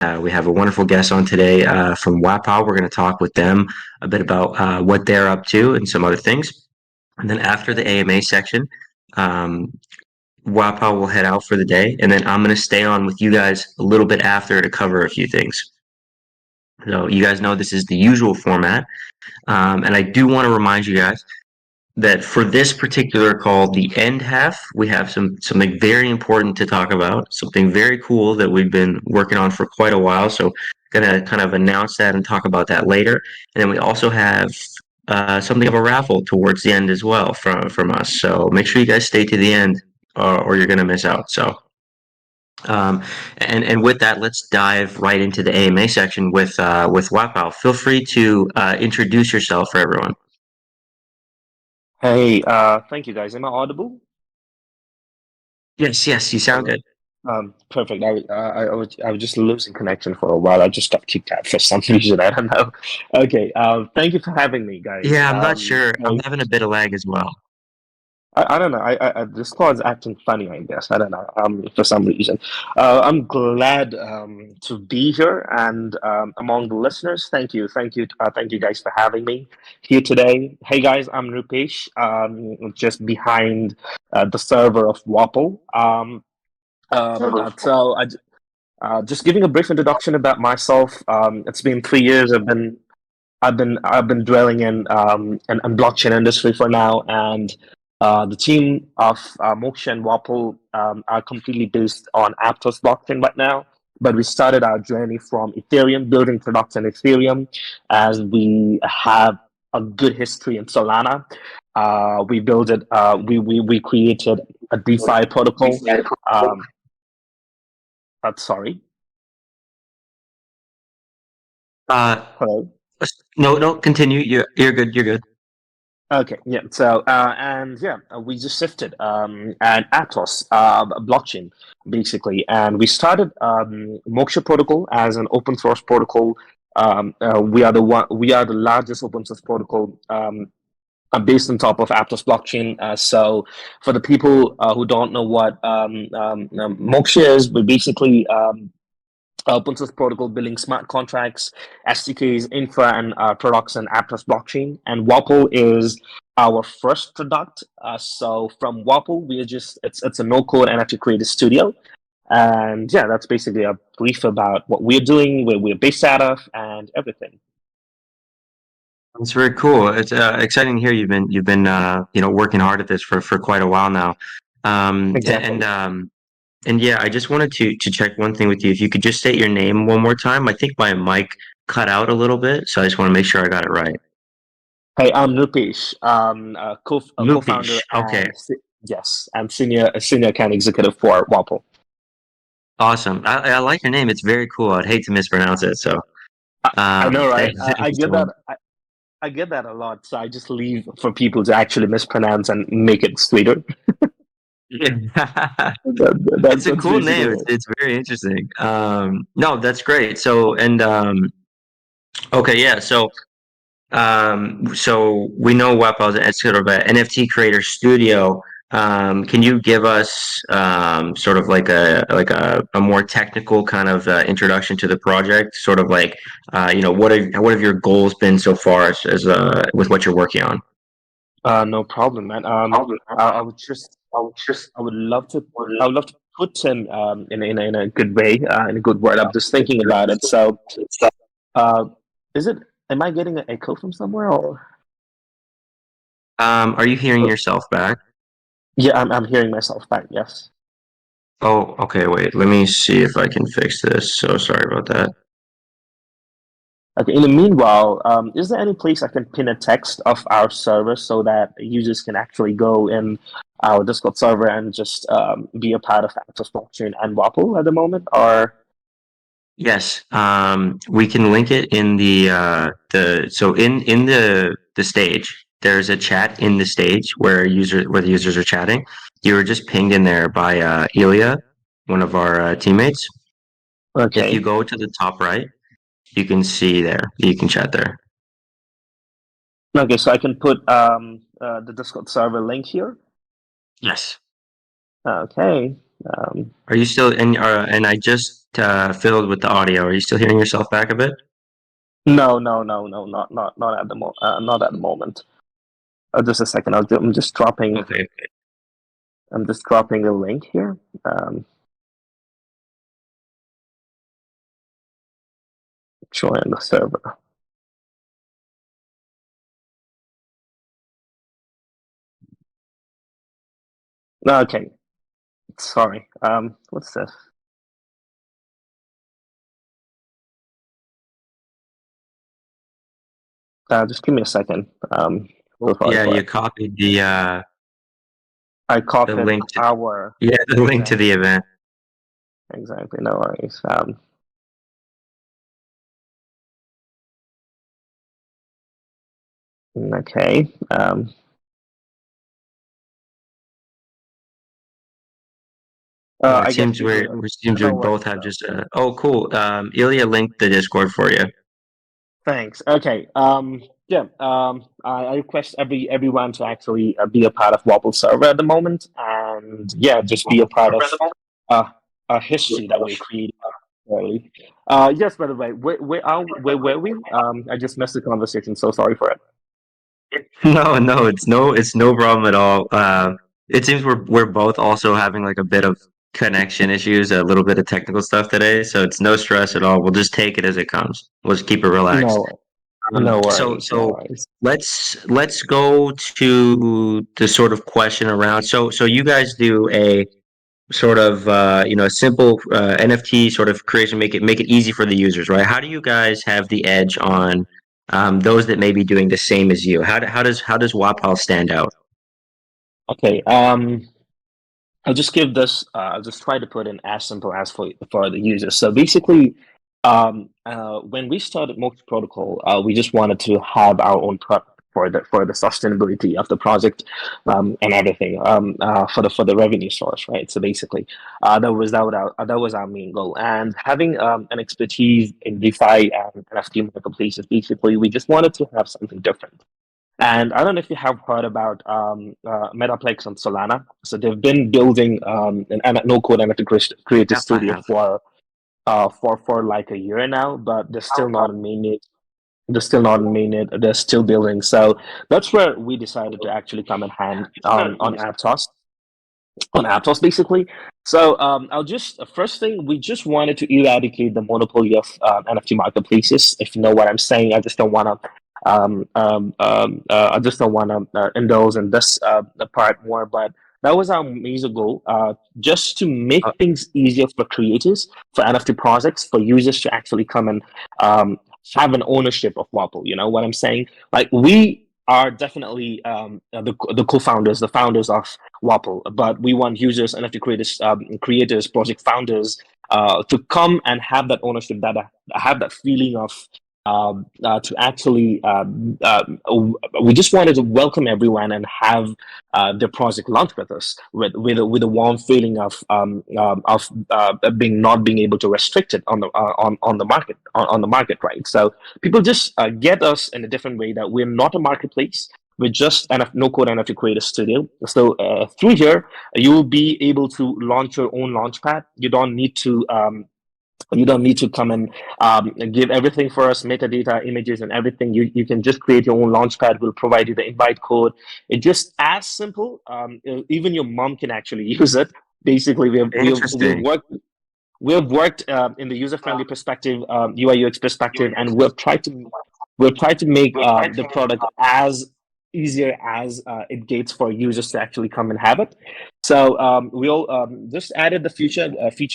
We have a wonderful guest on today from Wapal. We're going to talk with them a bit about what they're up to and some other things. And then after the AMA section, um, Wapal will head out for the day, and then I'm going to stay on with you guys a little bit after to cover a few things. So you guys know this is the usual format, and I do want to remind you guys that for this particular call, the end half, we have something very important to talk about, something very cool that we've been working on for quite a while. So, gonna kind of announce that and talk about that later. And then we also have something of a raffle towards the end as well from us. So make sure you guys stay to the end, or you're gonna miss out. So. Um, and with that, let's dive right into the AMA section with Wapal. Feel free to introduce yourself for everyone. Hey, thank you guys. Am I audible? Yes, yes, you sound Hello. good. Perfect. I was just losing connection for a while. I just got kicked out for some reason. I don't know. Okay. Thank you for having me, guys. Yeah, I'm not sure. I'm having a bit of lag as well. I don't know. This clause acting funny, I guess. I don't know. For some reason. I'm glad to be here and among the listeners. Thank you guys for having me here today. Hey guys, I'm Rupesh. Just behind the server of Wapple. So just giving a brief introduction about myself. It's been 3 years. I've been dwelling in blockchain industry for now, and the team of Moksha and Wapol are completely based on Aptos blockchain right now. But we started our journey from Ethereum, building products in Ethereum, as we have a good history in Solana. We built it. We created a DeFi protocol. Um, sorry. Uh, Hello. no, no, continue. You're good. You're good. Okay, yeah. So, and yeah, we just shifted and Aptos blockchain basically, and we started Moksha protocol as an open source protocol. We are the largest open source protocol based on top of Aptos blockchain. So, for the people who don't know what Moksha is, we basically open source protocol building smart contracts, SDKs, infra, and products on Aptos blockchain. And Wapol is our first product. So from Wapol, we are just it's a no code NFT creator studio. And yeah, that's basically a brief about what we're doing, where we're based out of, and everything. It's very cool. It's exciting to hear you've been working hard at this for quite a while now. And Exactly. yeah, I just wanted to check one thing with you. If you could just state your name one more time. I think my mic cut out a little bit, so I just want to make sure I got it right. Hey, I'm Rupesh, co-founder Lupish. Okay, and yes, and senior account executive for Wapol. awesome. I like your name. It's very cool. I'd hate to mispronounce it. So, I know, right? thank you so much. I get that a lot, so I just leave for people to actually mispronounce and make it sweeter. Yeah. It's a That's cool basically name. it. It's very interesting. No, that's great. So, and okay, yeah. So we know Wapal is sort of an NFT creator studio. Can you give us sort of like a more technical kind of introduction to the project? Sort of like what have your goals been so far as with what you're working on? No problem, man. I would love to, I would love to put in a good way, in a good word. I'm just thinking about it. So, uh, is it? Am I getting an echo from somewhere? Or Are you hearing yourself back? yeah, I'm hearing myself back. Yes. Oh, okay. Wait. Let me see if I can fix this. So sorry about that. Okay. In the meanwhile, is there any place I can pin a text of our server so that users can actually go in our Discord server and just be a part of Aptos blockchain and Wapple at the moment? Or Yes, we can link it in the so in the stage. There's a chat in the stage where the users are chatting. You were just pinged in there by Ilya, one of our teammates. If you okay, go to the top right, you can see there. You can chat there. okay, so I can put the Discord server link here. Yes. Okay. Um, Are you still in? And I just filled with the audio. Are you still hearing yourself back a bit? No, not at the moment. Just a second. Okay. I'm just dropping a link here. Um, Join the server. Okay. Sorry. What's this? Just give me a second. So sorry Yeah, for you it. copied I the copied link to our yeah the link to the exactly, event. exactly. No worries. Okay. It I guess seems you do. we No both worries. have just oh cool. Ilya linked the Discord for you. Thanks. Okay. Yeah. I request everyone to actually be a part of Wapal server at the moment, and yeah, just be a part of uh, a history that we're creating. Really. Yes. By the way, where were we? I just missed the conversation. So sorry for it. No, it's no problem at all. It seems we're both also having like a bit of connection issues, a little bit of technical stuff today, so it's no stress at all. We'll just take it as it comes. We'll just keep it relaxed. No, no So worries. No so worries. let's go to the sort of question around. So you guys do a sort of a simple NFT sort of creation, make it easy for the users, right? How do you guys have the edge on those that may be doing the same as you? How does Wapal stand out? Okay. I'll just give this. I'll just try to put in as simple as for the users. So basically, when we started Mox Protocol, we just wanted to have our own product for the sustainability of the project and everything for the revenue source, right? So basically, that was our main goal. And having an expertise in DeFi and NFT marketplaces, basically, we just wanted to have something different. And I don't know if you have heard about Metaplex on Solana. So they've been building an no-code NFT creative Yep, I studio have. for like a year now, but they're still not in mainnet. They're still not in mainnet. They're still building. So that's where we decided to actually come in hand on Aptos basically. So I'll just first thing we just wanted to eradicate the monopoly of NFT marketplaces. If you know what I'm saying, I just don't want to. I just don't want to indulge in this the part more, but that was our major goal, just to make things easier for creators, for NFT projects, for users to actually come and have an ownership of Wapple. You know what I'm saying? Like we are definitely the co-founders, the founders of Wapple, but we want users, NFT creators, project founders, to come and have that ownership, that have that feeling of to actually. We just wanted to welcome everyone and have their project launch with us with a warm feeling of being not being able to restrict it on the market on the market, right? So people just get us in a different way that we're not a marketplace. We're just an no code NFT creator studio. So through here, you will be able to launch your own launchpad. You don't need to come and give everything for us, metadata, images, and everything. You can just create your own launchpad. We'll provide you the invite code. It's just as simple. Even your mom can actually use it. Basically, Interesting. we've worked in the user friendly perspective, UI UX perspective, and we've tried to make the product as easier as it gets for users to actually come and have it. So we'll just added the feature.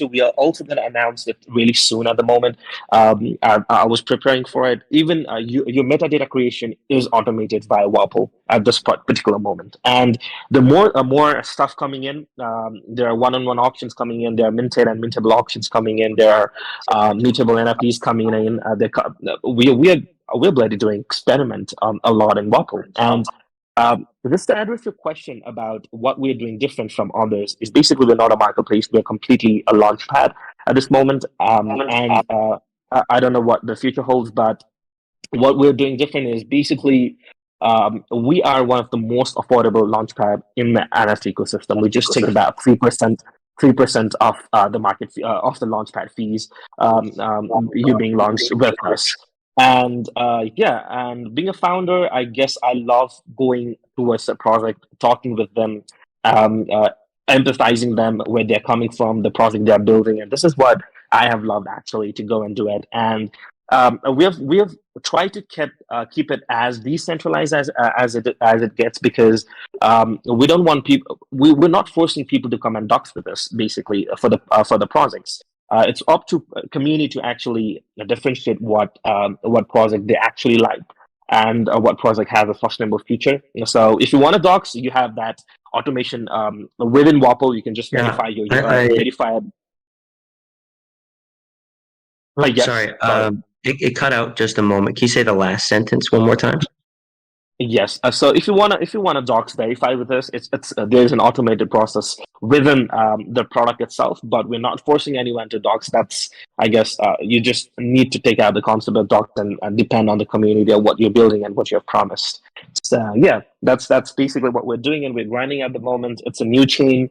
We are also going to announce it really soon. At the moment, I was preparing for it. Even your metadata creation is automated via Wapple at this particular moment. And the more stuff coming in, there are one-on-one auctions coming in. There are minted and mintable auctions coming in. There are mutable NFTs coming in. We're bloody doing experiment a lot in Wapple. And just to address your question about what we're doing different from others is basically we're not a marketplace. We're completely a launch pad at this moment. And I don't know what the future holds, but what we're doing different is basically we are one of the most affordable launchpad in the NFT ecosystem. We just take about 3%. 3% of the market of the Launchpad fees, you being launched with us. And yeah, and being a founder, I guess I love going towards the project, talking with them, um, uh, empathizing them where they're coming from, the project they're building, and this is what I have loved actually to go and do it. And we have tried to keep it as decentralized as it gets, because we don't want people. We're not forcing people to come and docs with us basically for the projects. It's up to community to actually differentiate what project they actually like, and what project has a sustainable future. So if you want to docs, you have that automation within Wapal. You can just Yeah. verify your I verify. oh, Yes, sorry. sorry. It cut out just a moment. Can you say the last sentence one more time? Yes. So if you wanna docs verify with us, it's there's an automated process within the product itself, but we're not forcing anyone to docs. That's, I guess, you just need to take out the concept of docs, and depend on the community of what you're building and what you have promised. So yeah, that's basically what we're doing, and we're grinding at the moment. It's a new chain.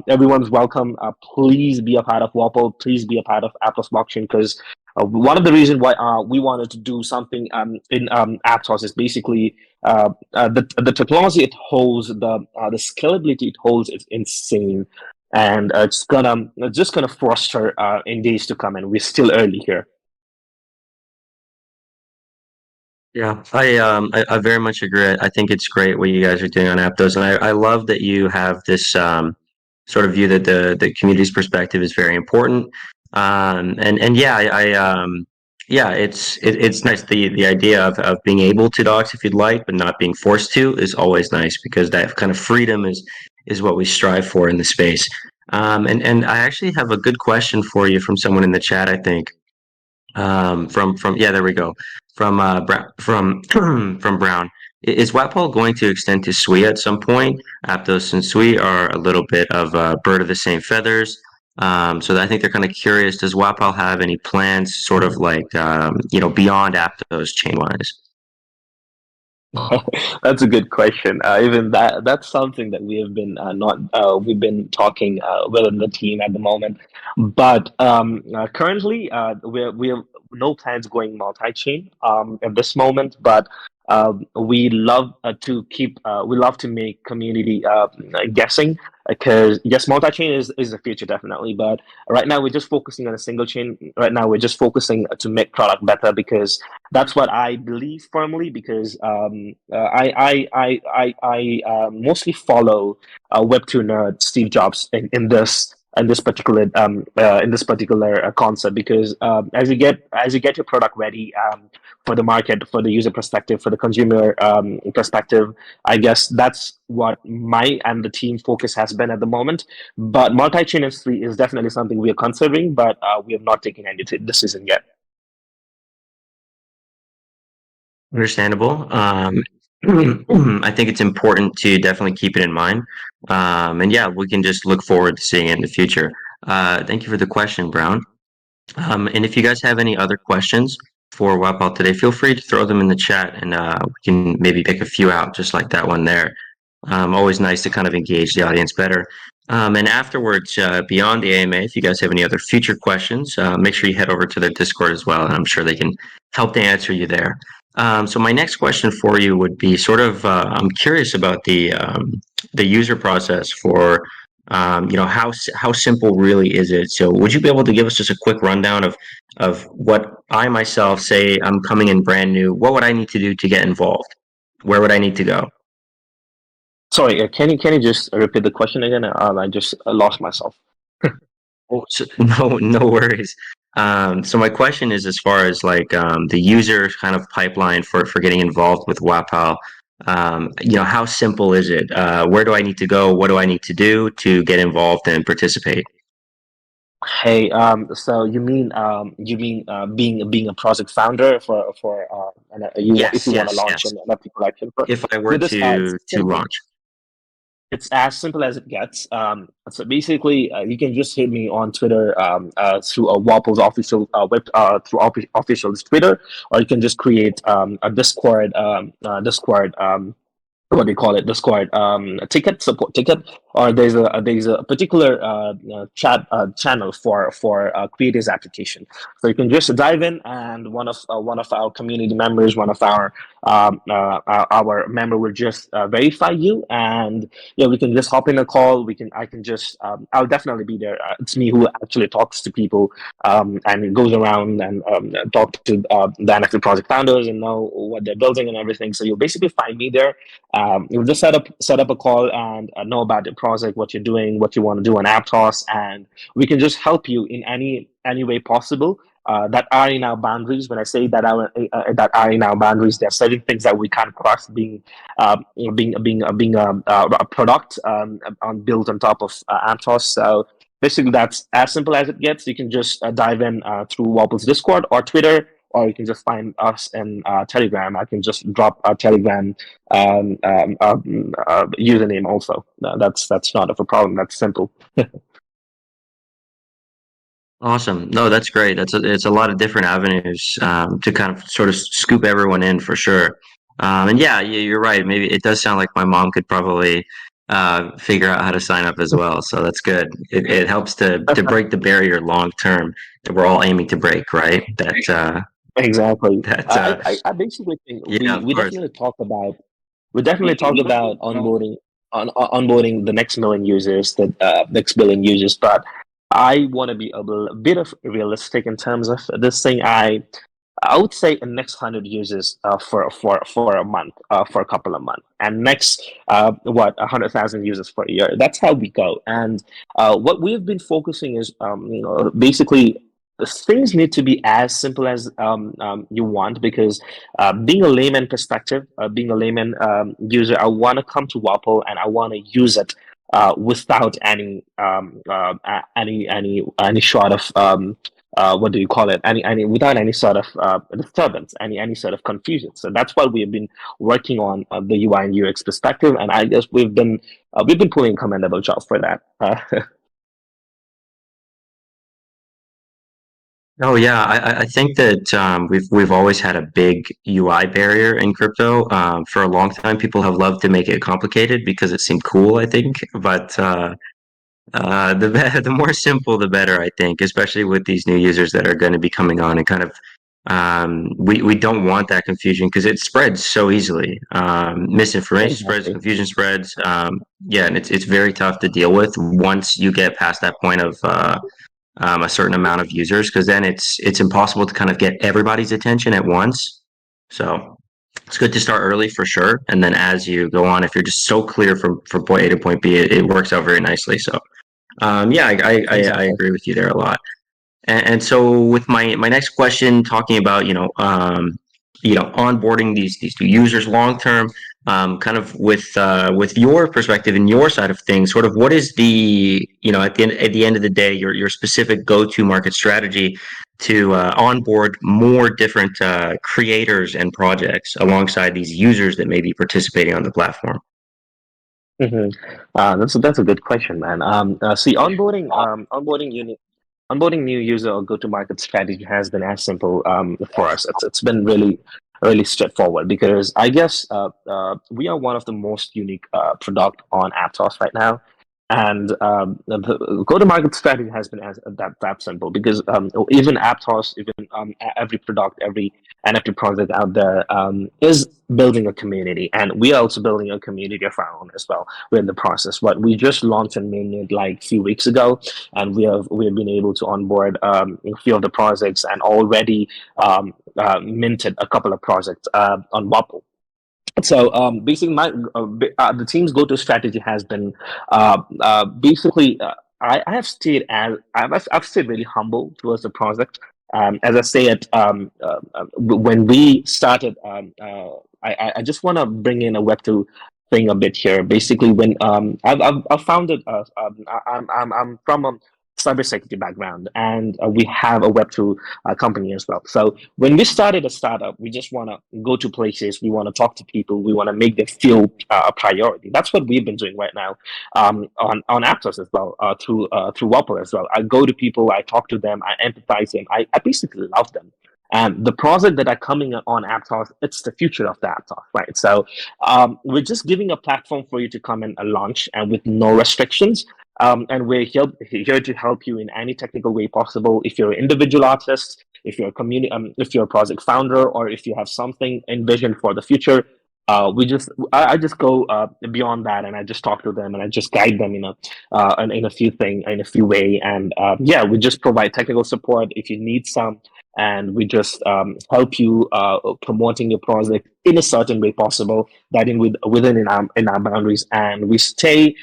Everyone's welcome. Please be a part of Wapol. Please be a part of Aptos blockchain, because one of the reasons why we wanted to do something in Aptos is basically the technology it holds, the scalability it holds is insane, and it's just gonna foster in days to come, and we're still early here. Yeah, I very much agree. I think it's great what you guys are doing on Aptos, and I love that you have this sort of view that the community's perspective is very important. And yeah, yeah, it's nice. The idea of being able to docs if you'd like, but not being forced to is always nice, because that kind of freedom is what we strive for in the space. And I actually have a good question for you from someone in the chat, I think. From yeah, there we go. From Brown. Is Wapol going to extend to SWE at some point? Aptos and SWE are a little bit of a bird of the same feathers. So I think they're kind of curious. Does Wapol have any plans, sort of like beyond Aptos chain wise? That's a good question. Even that's something that we have been not we've been talking within the team at the moment. But currently, we have no plans going multi-chain at this moment. But we love to make community guessing, because yes, multi-chain is the future definitely. But right now we're just focusing on a single chain. Right now we're just focusing to make product better, because that's what I believe firmly, because I mostly follow Web2 nerd Steve Jobs in this particular concept, because as you get your product ready for the market, for the user perspective, for the consumer perspective, I guess that's what my and the team focus has been at the moment. But multi-chain S3 is definitely something we are considering, but we have not taken any decision yet. Understandable. I think it's important to definitely keep it in mind. And yeah, we can just look forward to seeing it in the future. Thank you for the question, Brown. And if you guys have any other questions for Wapal today, feel free to throw them in the chat, and we can maybe pick a few out, just like that one there. Always nice to kind of engage the audience better. And afterwards, beyond the AMA, if you guys have any other future questions, make sure you head over to their Discord as well, and I'm sure they can help to answer you there. So my next question for you would be sort of, I'm curious about the user process for, how simple really is it? So would you be able to give us just a quick rundown of what I myself, say I'm coming in brand new, what would I need to do to get involved? Where would I need to go? Sorry, can you just repeat the question again? I just lost myself. Oh, so, no worries. So my question is, as far as like the user kind of pipeline for getting involved with Wapal, how simple is it? Where do I need to go? What do I need to do to get involved and participate? Hey, so you mean being a project founder and if Yes, you want to yes, launch yes. an NFT collection for If I were with this to launch. it's as simple as it gets. So basically, you can just hit me on Twitter through a Waple's official official Twitter, or you can just create a Discord what do you call it, Discord a ticket, support ticket, or there's a particular chat channel for creators application. So you can just dive in, and one of our community members, one of our member will just verify you, and yeah, we can just hop in a call. I can just I'll definitely be there. It's me who actually talks to people, and goes around and talk to the NFT project founders and know what they're building and everything. So you'll basically find me there. You'll just set up a call and know about the project, what you're doing, what you want to do on Aptos, and we can just help you in any way possible. That are in our boundaries. When I say that are in our boundaries, there are certain things that we can't cross. Being a product built on top of Aptos. So basically, that's as simple as it gets. You can just dive in through Wapal's Discord or Twitter, or you can just find us in Telegram. I can just drop a Telegram username also. That's not of a problem. That's simple. Awesome. No, that's great. It's a lot of different avenues to kind of sort of scoop everyone in for sure. And yeah, you're right. Maybe it does sound like my mom could probably figure out how to sign up as well. So that's good. It helps to break the barrier long term that we're all aiming to break, right? Exactly. That I basically think yeah, we of we course. definitely talk about we definitely talk about onboarding the next million users, the next billion users. But I want to be a bit of realistic in terms of this thing. I would say the next 100 users for a month, for a couple of months, and next 100,000 users for a year. That's how we go. And what we've been focusing is basically things need to be as simple as you want, because being a layman perspective, being a layman user, I want to come to Wapol and I want to use it without any sort of what do you call it? Any without any sort of disturbance, any sort of confusion. So that's what we have been working on the UI and UX perspective, and I guess we've been putting a commendable job for that. Oh yeah, I think that we've always had a big UI barrier in crypto. For a long time, people have loved to make it complicated because it seemed cool, I think. But the more simple, the better, I think, especially with these new users that are going to be coming on and kind of we don't want that confusion because it spreads so easily. Misinformation spreads, Exactly. confusion spreads. Yeah, and it's very tough to deal with once you get past that point of a certain amount of users, because then it's impossible to kind of get everybody's attention at once. So it's good to start early for sure, and then as you go on, if you're just so clear from point A to point B, it works out very nicely. So yeah, I Exactly. agree with you there a lot. And so with my next question, talking about onboarding these new users long term, kind of with your perspective and your side of things, sort of what is the at the end of the day your specific go to market strategy to onboard more different creators and projects alongside these users that may be participating on the platform? hmm that's a good question, man. See, onboarding new user or go-to-market strategy has been as simple for us. It's been really straightforward, because I guess we are one of the most unique product on Aptos right now, and the go-to-market strategy has been as that simple, because even Aptos, even every product, every NFT project out there is building a community, and we are also building a community of our own as well. We're in the process, but we just launched in Mainnet like a few weeks ago, and we have been able to onboard a few of the projects, and already minted a couple of projects on Wapol. So basically, the team's go-to strategy has been basically I have stayed as I've stayed really humble towards the project. As I say it, when we started, I just want to bring in a Web2 thing a bit here. Basically, when I've founded, I'm from a cybersecurity background, and we have a Web2 company as well. So when we started a startup, we just want to go to places, we want to talk to people, we want to make them feel a priority. That's what we've been doing right now on Aptos as well, through Wapol as well. I go to people, I talk to them, I empathize them, I basically love them. And the project that are coming on Aptos, it's the future of the Aptos, right? So we're just giving a platform for you to come and launch, and with no restrictions. And we're here to help you in any technical way possible. If you're an individual artist, if you're a community, if you're a project founder, or if you have something envisioned for the future, I just go beyond that, and I just talk to them, and I just guide them in a in a few way, and yeah, we just provide technical support if you need some, and we just help you promoting your project in a certain way possible, that within in our boundaries, and we stay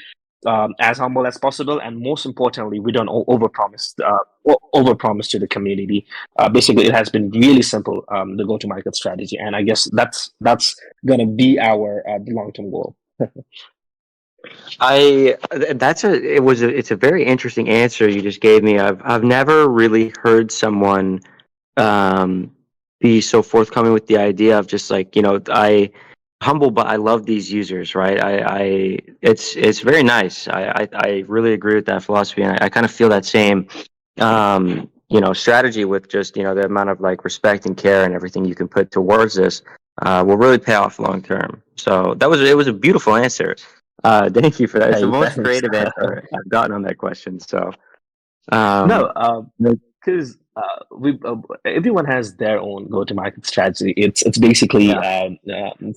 as humble as possible, and most importantly, we don't overpromise to the community. Basically, it has been really simple, the go-to-market strategy, and I guess that's gonna be our long-term goal. It's a very interesting answer you just gave me. I've never really heard someone um, be so forthcoming with the idea of just like, I humble, but I love these users, right? It's very nice. I really agree with that philosophy, and I kind of feel that same, strategy with just, the amount of like respect and care and everything you can put towards this, will really pay off long term. So it was a beautiful answer. Thank you for that. It's the Hey, most thanks. creative answer I've gotten on that question. So, No, um, because we everyone has their own go-to-market strategy. It's basically yeah.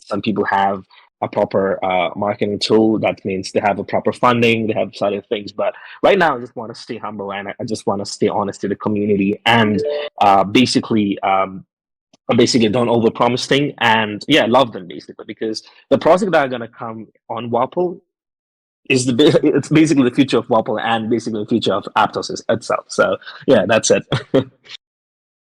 some people have a proper marketing tool. That means they have a proper funding. They have certain things. But right now, I just want to stay humble, and I just want to stay honest to the community, and basically don't overpromise thing, and yeah, love them basically, because the project that are gonna come on Wapol it's basically the future of Wapol, and basically the future of Aptos itself. So yeah, that's it.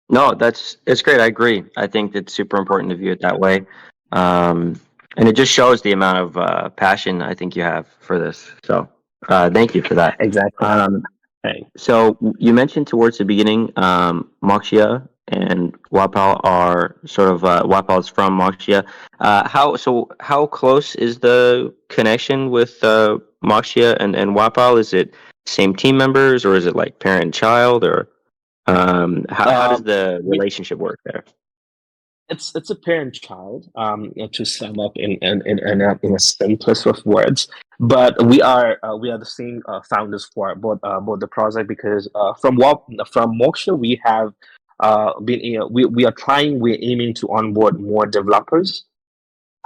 No, it's great. I agree. I think it's super important to view it that way. Um, and it just shows the amount of passion I think you have for this. So, thank you for that. Exactly. Um, Hey. so you mentioned towards the beginning, Moxia and Wapal are sort of Wapal is from Moxia. How close is the connection with Moxia and Wapal? Is it same team members, or is it like parent and child, or how does Um, the we relationship work there? it's a parent child, to sum up in a simplest of words, but we are the same founders for both the project, because from Moksha we have we are trying, we're aiming to onboard more developers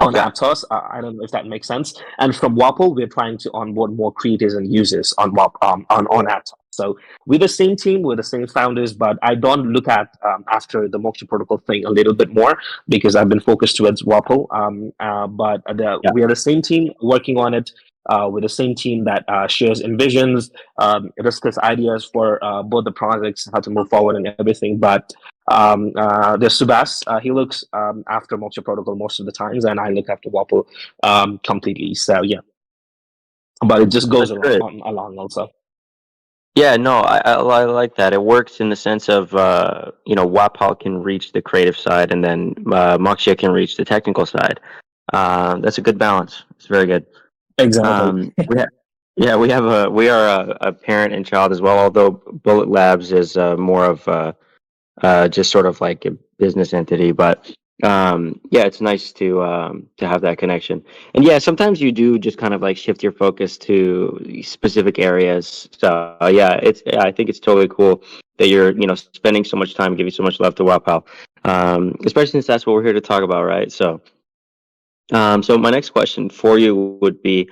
on Okay. Aptos. I don't know if that makes sense. And from Wapol, we're trying to onboard more creators and users on Aptos. So we're the same team, we're the same founders, but I don't look at after the Moksha protocol thing a little bit more, because I've been focused towards Wapol. But Yeah. we are the same team working on it. We're the same team that shares envisions, discuss ideas for both the projects, how to move forward and everything. But there's Subas. He looks after Moksha Protocol most of the times, and I look after Wapol completely. So yeah, but it just goes That's good. along also. Yeah, no, I like that. It works in the sense of Wapal can reach the creative side, and then Moxia can reach the technical side. That's a good balance. It's very good. Exactly. Yeah, we are a parent and child as well. Although Bullet Labs is more of just sort of like a business entity. But yeah, it's nice to have that connection. And yeah, sometimes you do just kind of like shift your focus to specific areas. So yeah, I think it's totally cool that you're spending so much time, giving so much love to Wapal, especially since that's what we're here to talk about, right? So my next question for you would be,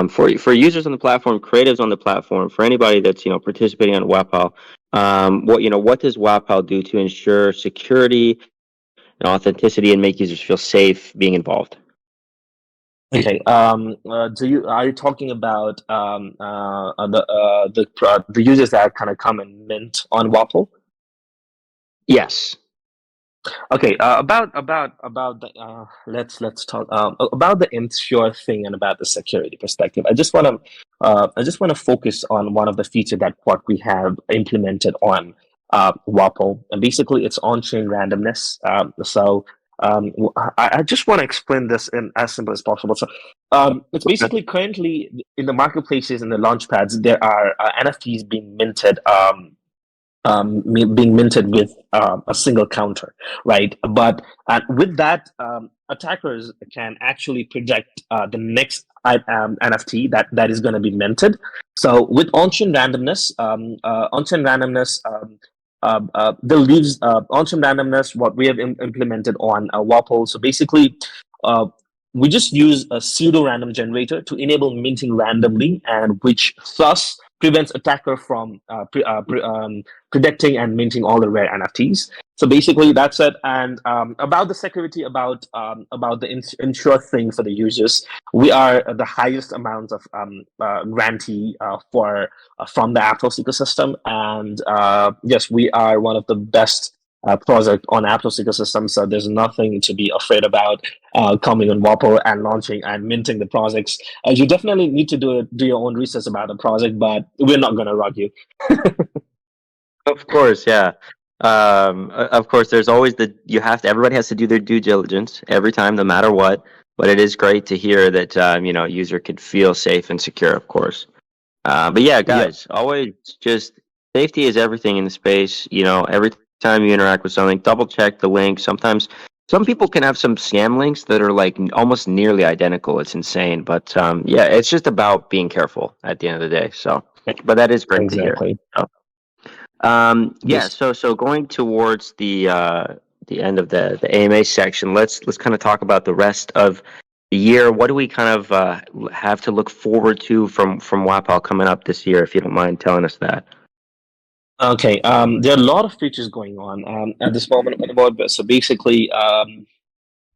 for users on the platform, creatives on the platform, for anybody that's participating on Wapal, what does Wapal do to ensure security and authenticity and make users feel safe being involved? Okay. Are you talking about the users that kind of come and mint on Wapol? Yes. Okay, about the let's talk about the ensure thing and about the security perspective. I just want to focus on one of the feature that what we have implemented on WAPL, and basically it's on-chain randomness. I just want to explain this in as simple as possible. So it's Okay. basically currently in the marketplaces and the launch pads there are NFTs being minted. being minted with a single counter, right? But with that, attackers can actually predict the next NFT that is going to be minted. So with on-chain randomness. They'll leave on-chain randomness what we have implemented on Wapal. So basically, uh, we just use a pseudo random generator to enable minting randomly, and which thus prevents attacker from predicting and minting all the rare NFTs. So basically, that's it. And about the security, about the ensure thing for the users, we are the highest amount of grantee for from the Aptos ecosystem, and yes, we are one of the best project on Aptos ecosystem. So there's nothing to be afraid about coming on Wapal and launching and minting the projects. You definitely need to do your own research about the project, but we're not going to rug you. Of course, yeah. Of course, there's always everybody has to do their due diligence every time, no matter what. But it is great to hear that, user could feel safe and secure, of course. But yeah, Yep. guys, always just safety is everything in the space. Every time you interact with something, double check the link. Sometimes some people can have some scam links that are like almost nearly identical. It's insane. But yeah, it's just about being careful at the end of the day. So, but that is great to hear. Exactly. So, yeah. Yes. So going towards the end of the AMA section, let's kind of talk about the rest of the year. What do we kind of have to look forward to from Wapal coming up this year? If you don't mind telling us that. Okay. There are a lot of features going on at this moment on the board. So basically,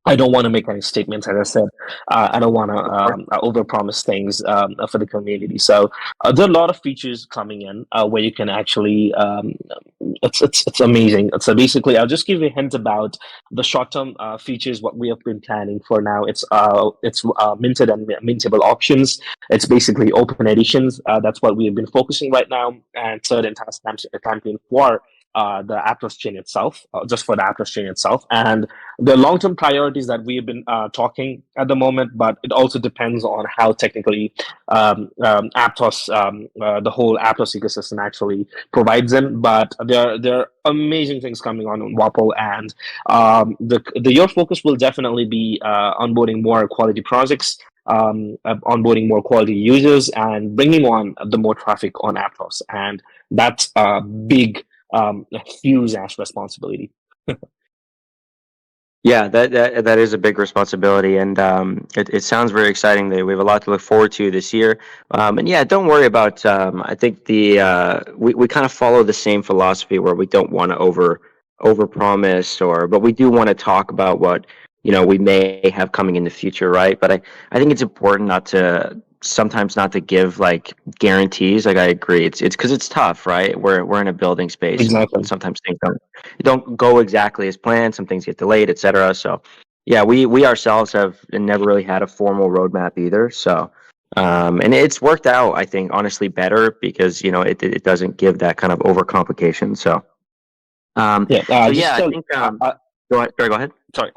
I don't want to make any statements. As I said, I don't want to Of course. overpromise things for the community. So there are a lot of features coming in where you can actually. It's amazing. So basically, I'll just give you a hint about the short term features. What we have been planning for now. It's minted and mintable options. It's basically open editions. That's what we have been focusing right now, and certain task campaign for. The Aptos chain itself, just for the Aptos chain itself, and the long-term priorities that we've been talking at the moment, but it also depends on how technically Aptos, the whole Aptos ecosystem actually provides them. But there are amazing things coming on Wapol, and the your focus will definitely be onboarding more quality projects. Onboarding more quality users and bringing on the more traffic on Aptos, and that's a big, huge ass responsibility. Yeah, that is a big responsibility, and it sounds very exciting. That we have a lot to look forward to this year. And yeah, don't worry about. I think we kind of follow the same philosophy where we don't want to over promise, but we do want to talk about what we may have coming in the future, right? But I think it's important not to sometimes not to give like guarantees. Like I agree, it's because it's tough, right? We're in a building space, and Exactly. sometimes things don't go exactly as planned. Some things get delayed, etc. So, yeah, we ourselves have never really had a formal roadmap either. So, and it's worked out, I think, honestly, better because it doesn't give that kind of overcomplication. So, Yeah. Just yeah, I tell. think go ahead. Sorry, go ahead. Sorry.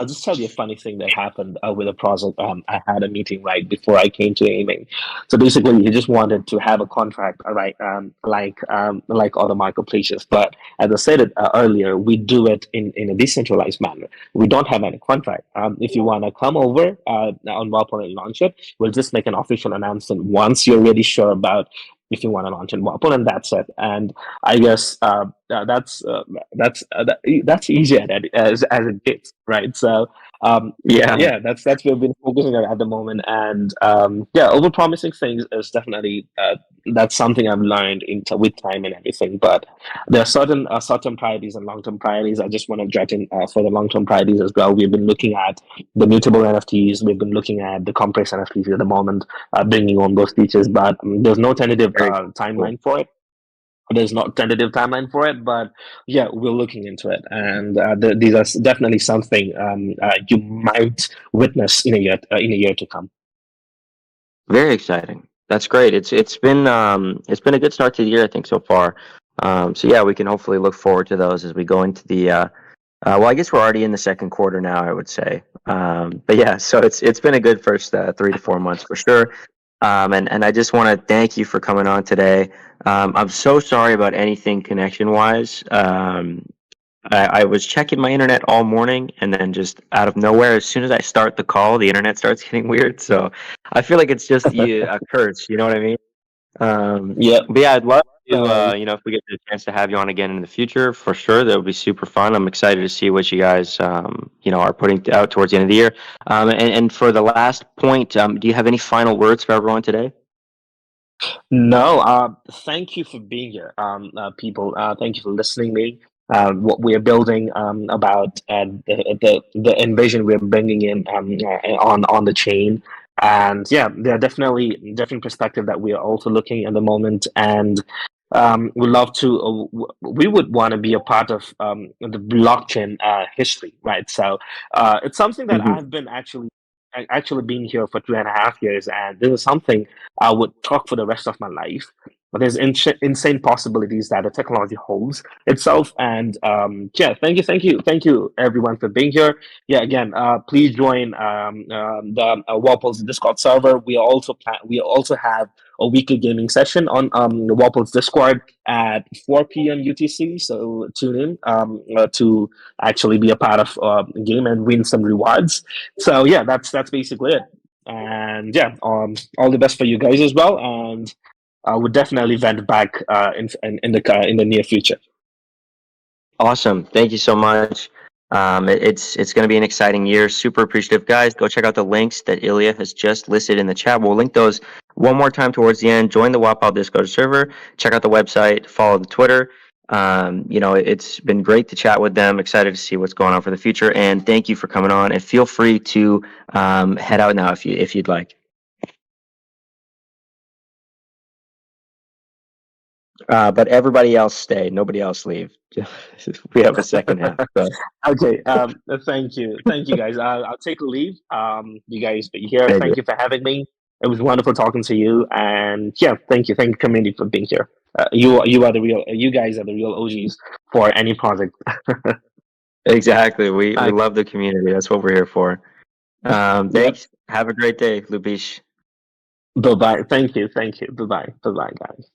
I'll just tell you a funny thing that happened with a project. I had a meeting right before I came to aiming. So basically, he just wanted to have a contract, right? Like other marketplaces. But as I said it earlier, we do it in a decentralized manner. We don't have any contract. If you want to come over on Wapol and launch it, we'll just make an official announcement once you're really sure about if you want to launch in Wapol, and that's it. And I guess that's easy as it gets, right? So Yeah. yeah, that's what we've been focusing on at the moment, and yeah, over promising things is definitely that's something I've learned with time and everything. But there are certain priorities and long term priorities. I just want to judge in for the long term priorities as well. We've been looking at the mutable NFTs. We've been looking at the compressed NFTs at the moment, bringing on those features, but there's no tentative Very cool. timeline for it. There's not tentative timeline for it, but yeah, we're looking into it, and these are definitely something you might witness in a year to come. Very exciting. That's great. It's been a good start to the year, I think, so far. So yeah, we can hopefully look forward to those as we go into the well, I guess we're already in the second quarter now, I would say. But yeah, so it's been a good first 3 to 4 months for sure. And I just want to thank you for coming on today. I'm so sorry about anything connection wise. I was checking my internet all morning, and then just out of nowhere, as soon as I start the call, the internet starts getting weird. So I feel like it's just a curse. You know what I mean? Yep. But yeah, I'd love to, So if we get the chance to have you on again in the future, for sure, that would be super fun. I'm excited to see what you guys, are putting out towards the end of the year. And for the last point, do you have any final words for everyone today? no, thank you for being here, people. Thank you for listening to me. What we're building about the envision we're bringing in on the chain, and yeah, there are definitely different perspective that we are also looking at the moment, and we love to. We would want to be a part of the blockchain history, right? So it's something that Hmm. I've been actually been here for 2.5 years, and this is something I would talk for the rest of my life. But there's insane possibilities that the technology holds itself. And yeah, thank you, everyone, for being here. Yeah, again, please join the Wapal's Discord server. We also have a weekly gaming session on the Wapal's Discord at 4 p.m. UTC. So tune in to actually be a part of the game and win some rewards. So yeah, that's basically it. And yeah, all the best for you guys as well. And I would definitely vent back in the near future. Awesome. Thank you so much. It's going to be an exciting year. Super appreciative, guys. Go check out the links that Ilya has just listed in the chat. We'll link those one more time towards the end. Join the Wapal Discord server. Check out the website. Follow the Twitter. It's been great to chat with them. Excited to see what's going on for the future. And thank you for coming on. And feel free to head out now if you'd like. But everybody else stay. Nobody else leave. We have a second half. So. Okay. Thank you, guys. I'll take a leave. You guys be here. Thank you. Thank you for having me. It was wonderful talking to you. And yeah, thank you, community, for being here. You guys are the real OGs for any project. Exactly. We Okay. love the community. That's what we're here for. Yep. Thanks. Have a great day, Lubish. Bye bye. Thank you. Bye bye. Bye bye, guys.